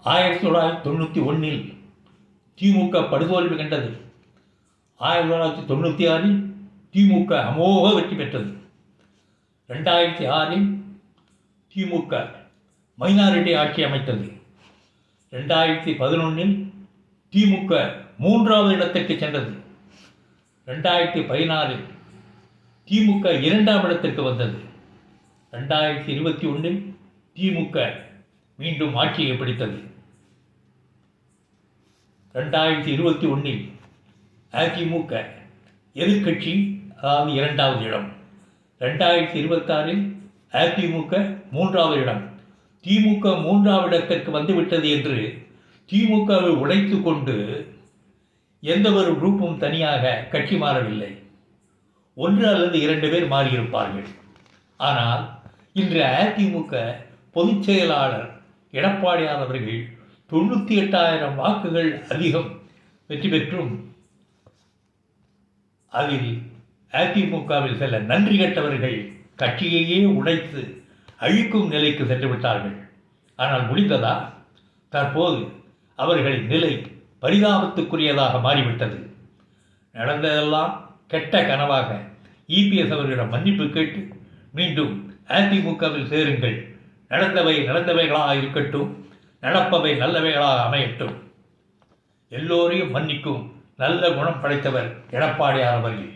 1991 திமுக படுதோல்வி கண்டது. 1996 திமுக அமோக வெற்றி பெற்றது. 2006 திமுக மைனாரிட்டி ஆட்சி அமைத்தது. 2011 திமுக 3வது இடத்திற்கு சென்றது. 2016 திமுக 2ஆம் இடத்திற்கு வந்தது. 2021 திமுக மீண்டும் ஆட்சியை பிடித்தது. 2021 அதிமுக எதிர்க்கட்சி, அதாவது 2வது இடம். 2026 அதிமுக 3வது இடம். திமுக 3வது இடத்திற்கு வந்துவிட்டது என்று திமுகவை உடைத்து கொண்டு எந்த ஒரு குரூப்பும் தனியாக கட்சி மாறவில்லை. 1 அல்லது 2 பேர் மாறியிருப்பார்கள். ஆனால் இன்று அதிமுக பொதுச் செயலாளர் எடப்பாடியார் அவர்கள் 98,000 வாக்குகள் அதிகம் வெற்றி பெற்றும் அதில் அதிமுகவில் சில நன்றி கெட்டவர்கள் கட்சியையே உடைத்து அழிக்கும் நிலைக்கு சென்று விட்டார்கள். ஆனால் முடிந்ததா? தற்போது அவர்களின் நிலை பரிதாபத்துக்குரியதாக மாறிவிட்டது. நடந்ததெல்லாம் கெட்ட கனவாக இபிஎஸ் அவர்களிடம் மன்னிப்பு கேட்டு மீண்டும் அதிமுகவில் சேருங்கள். நடந்தவை நடந்தவைகளாக இருக்கட்டும், நடப்பவை நல்லவைகளாக அமையட்டும். எல்லோரையும் மன்னிக்கும் நல்ல குணம் படைத்தவர் எடப்பாடியார் அவர்கள்.